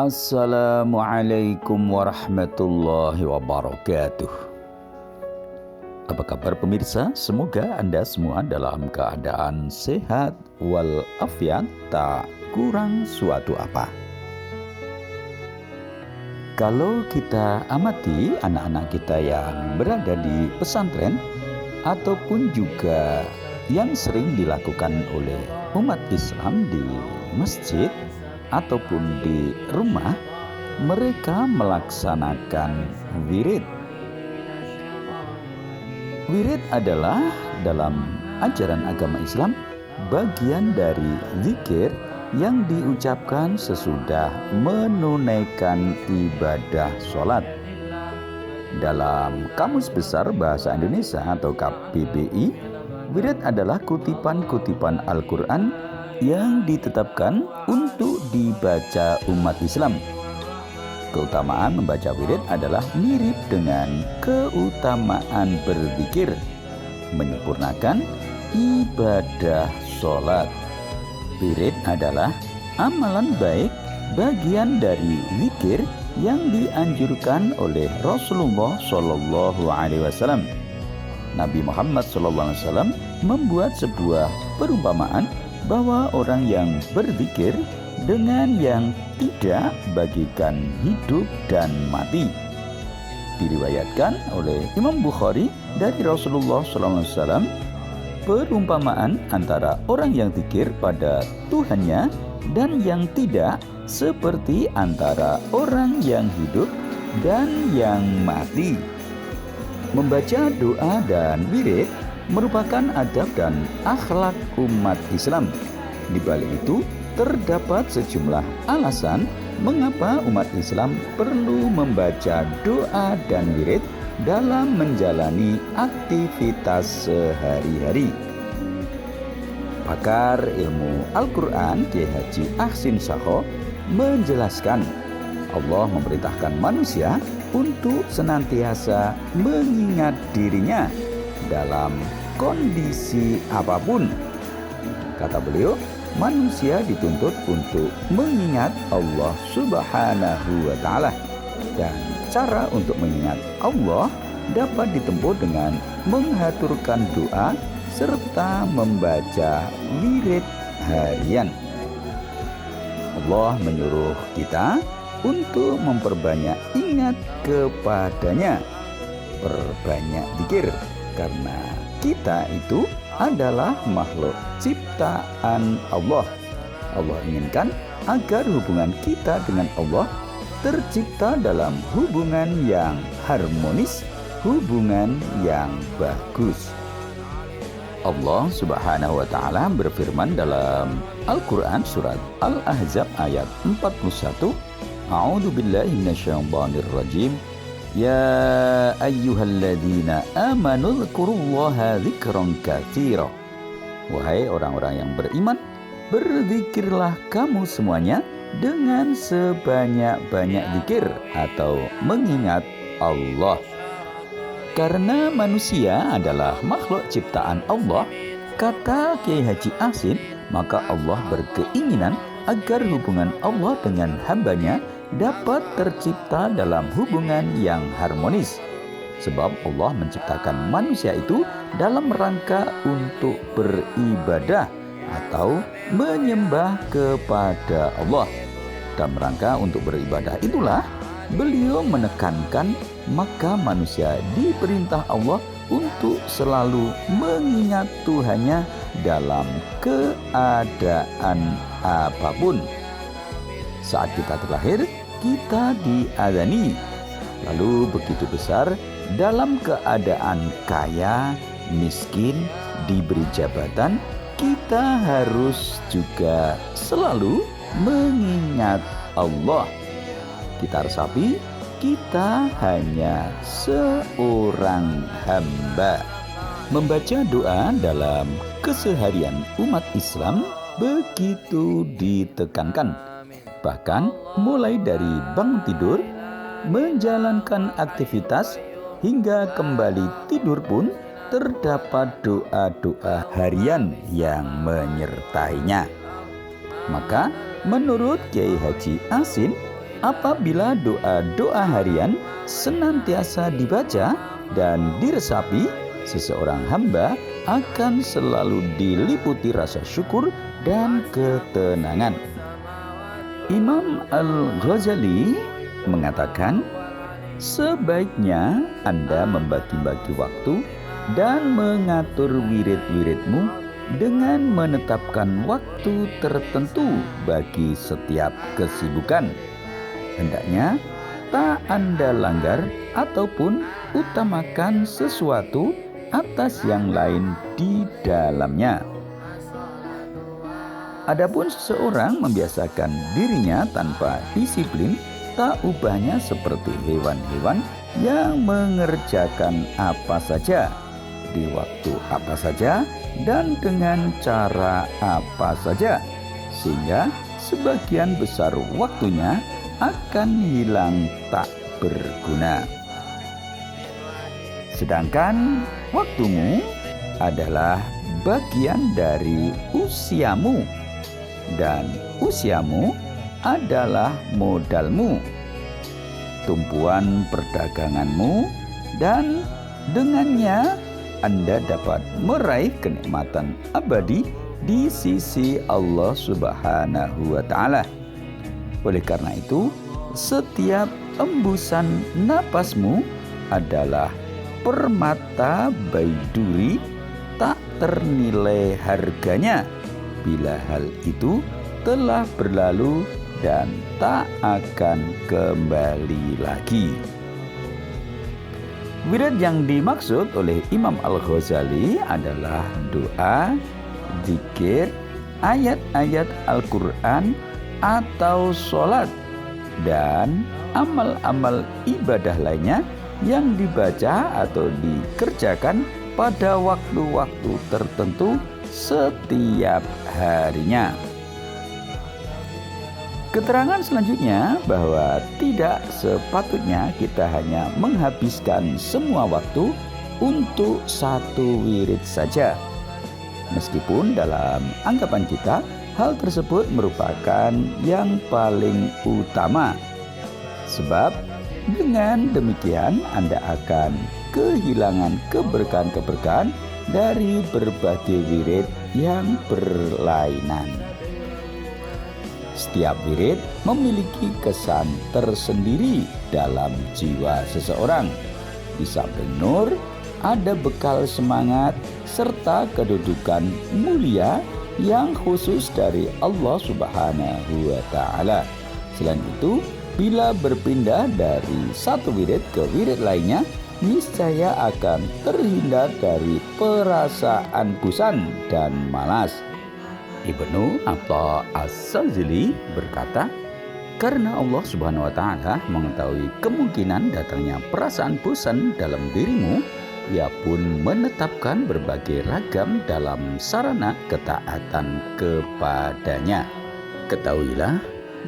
Assalamualaikum warahmatullahi wabarakatuh. Apa kabar pemirsa? Semoga Anda semua dalam keadaan sehat walafiat, tak kurang suatu apa. Kalau kita amati anak-anak kita yang berada di pesantren ataupun juga yang sering dilakukan oleh umat Islam di masjid ataupun di rumah, mereka melaksanakan wirid. Wirid adalah dalam ajaran agama Islam bagian dari zikir yang diucapkan sesudah menunaikan ibadah sholat. Dalam Kamus Besar Bahasa Indonesia atau KBBI, wirid adalah kutipan-kutipan Al-Quran yang ditetapkan untuk dibaca umat Islam. Keutamaan membaca wirid adalah mirip dengan keutamaan berzikir, menyempurnakan ibadah sholat. Wirid adalah amalan baik, bagian dari zikir yang dianjurkan oleh Rasulullah SAW. Nabi Muhammad SAW membuat sebuah perumpamaan bahwa orang yang berzikir dengan yang tidak bagikan hidup dan mati. Diriwayatkan oleh Imam Bukhari dari Rasulullah SAW, perumpamaan antara orang yang zikir pada Tuhannya dan yang tidak seperti antara orang yang hidup dan yang mati. Membaca doa dan wirid merupakan adab dan akhlak umat Islam. Di balik itu, terdapat sejumlah alasan mengapa umat Islam perlu membaca doa dan wirid dalam menjalani aktivitas sehari-hari. Pakar ilmu Al-Quran Kiai Haji Ahsin Sakho menjelaskan, Allah memerintahkan manusia untuk senantiasa mengingat dirinya dalam kondisi apapun. Kata beliau, manusia dituntut untuk mengingat Allah Subhanahu wa Ta'ala, dan cara untuk mengingat Allah dapat ditempuh dengan menghaturkan doa serta membaca wirid harian. Allah menyuruh kita untuk memperbanyak ingat kepadanya, perbanyak zikir, karena kita itu adalah makhluk ciptaan Allah. Allah inginkan agar hubungan kita dengan Allah tercipta dalam hubungan yang harmonis, hubungan yang bagus. Allah Subhanahu wa Ta'ala berfirman dalam Al-Quran surat Al-Ahzab ayat 41, A'udzu billahi minasyaitonir rajim. Ya ayyuhalladzina amanu dzkurullaha dzikran katsira. Wahai orang-orang yang beriman, berzikirlah kamu semuanya dengan sebanyak-banyak zikir atau mengingat Allah. Karena manusia adalah makhluk ciptaan Allah, kata Kiai Haji Ahsin, maka Allah berkeinginan agar hubungan Allah dengan hambanya dapat tercipta dalam hubungan yang harmonis. Sebab Allah menciptakan manusia itu dalam rangka untuk beribadah atau menyembah kepada Allah. Dalam rangka untuk beribadah itulah beliau menekankan maka manusia diperintah Allah untuk selalu mengingat Tuhannya dalam keadaan apapun. Saat kita terlahir, kita diazani. Lalu begitu besar dalam keadaan kaya, miskin, diberi jabatan, kita harus juga selalu mengingat Allah. Kita resapi, kita hanya seorang hamba. Membaca doa dalam keseharian umat Islam begitu ditekankan. Bahkan mulai dari bangun tidur, menjalankan aktivitas, hingga kembali tidur pun terdapat doa-doa harian yang menyertainya. Maka menurut Kiai Haji Ahsin, Apabila doa-doa harian senantiasa dibaca dan diresapi, seseorang hamba akan selalu diliputi rasa syukur dan ketenangan. Imam Al-Ghazali mengatakan, sebaiknya Anda membagi-bagi waktu dan mengatur wirid-wiridmu dengan menetapkan waktu tertentu bagi setiap kesibukan. Hendaknya tak Anda langgar ataupun utamakan sesuatu atas yang lain di dalamnya. Adapun seseorang membiasakan dirinya tanpa disiplin, tak ubahnya seperti hewan-hewan yang mengerjakan apa saja, di waktu apa saja, dan dengan cara apa saja, sehingga sebagian besar waktunya akan hilang tak berguna. Sedangkan waktumu adalah bagian dari usiamu, dan usiamu adalah modalmu, tumpuan perdaganganmu, dan dengannya Anda dapat meraih kenikmatan abadi di sisi Allah Subhanahu wa Ta'ala. Oleh karena itu, setiap embusan napasmu adalah permata baiduri, tak ternilai harganya bila hal itu telah berlalu dan tak akan kembali lagi. Wirid yang dimaksud oleh Imam Al-Ghazali adalah doa, zikir, ayat-ayat Al-Quran, atau sholat, dan amal-amal ibadah lainnya yang dibaca atau dikerjakan pada waktu-waktu tertentu setiap harinya. Keterangan selanjutnya bahwa tidak sepatutnya kita hanya menghabiskan semua waktu untuk satu wirid saja. Meskipun dalam anggapan kita hal tersebut merupakan yang paling utama. Sebab dengan demikian Anda akan kehilangan keberkahan-keberkahan dari berbagai wirid yang berlainan. Setiap wirid memiliki kesan tersendiri dalam jiwa seseorang. Di samping nur, ada bekal semangat serta kedudukan mulia yang khusus dari Allah Subhanahu wa Ta'ala. Selain itu, bila berpindah dari satu wirid ke wirid lainnya, niscaya akan terhindar dari perasaan bosan dan malas. Ibnu Atha As-Sazili berkata, karena Allah Subhanahu wa Ta'ala mengetahui kemungkinan datangnya perasaan bosan dalam dirimu, Ia pun menetapkan berbagai ragam dalam sarana ketaatan kepadanya. Ketahuilah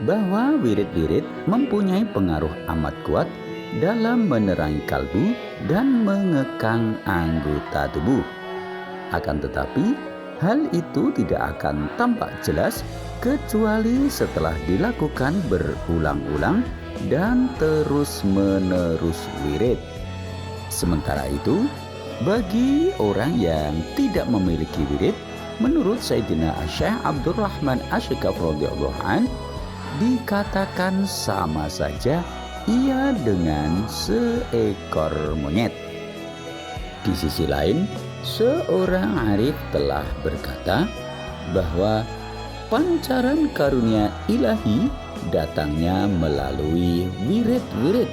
bahwa wirid-wirid mempunyai pengaruh amat kuat dalam menerangi kalbu dan mengekang anggota tubuh. Akan tetapi, hal itu tidak akan tampak jelas kecuali setelah dilakukan berulang-ulang dan terus-menerus wirid. Sementara itu, bagi orang yang tidak memiliki wirid, menurut Sayyidina Syekh Abdurrahman Asy-Syikhab radhiyallahu anhu, dikatakan sama saja ia dengan seekor monyet. Di sisi lain, seorang arif telah berkata bahwa pancaran karunia ilahi datangnya melalui wirid-wirid.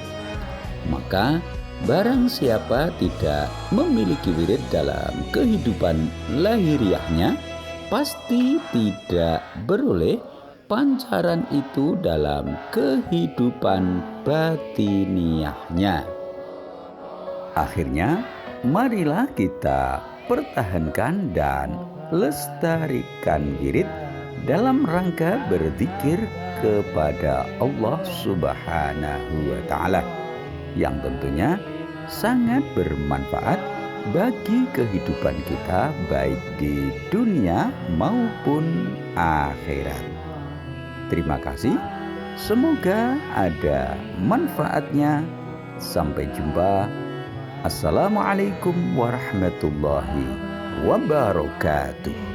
Maka barang siapa tidak memiliki wirid dalam kehidupan lahiriahnya, pasti tidak beroleh pancaran itu dalam kehidupan batiniahnya. Akhirnya, marilah kita pertahankan dan lestarikan wirid dalam rangka berzikir kepada Allah Subhanahu wa Ta'ala, yang tentunya sangat bermanfaat bagi kehidupan kita baik di dunia maupun akhirat. Terima kasih. Semoga ada manfaatnya. Sampai jumpa. Assalamualaikum warahmatullahi wabarakatuh.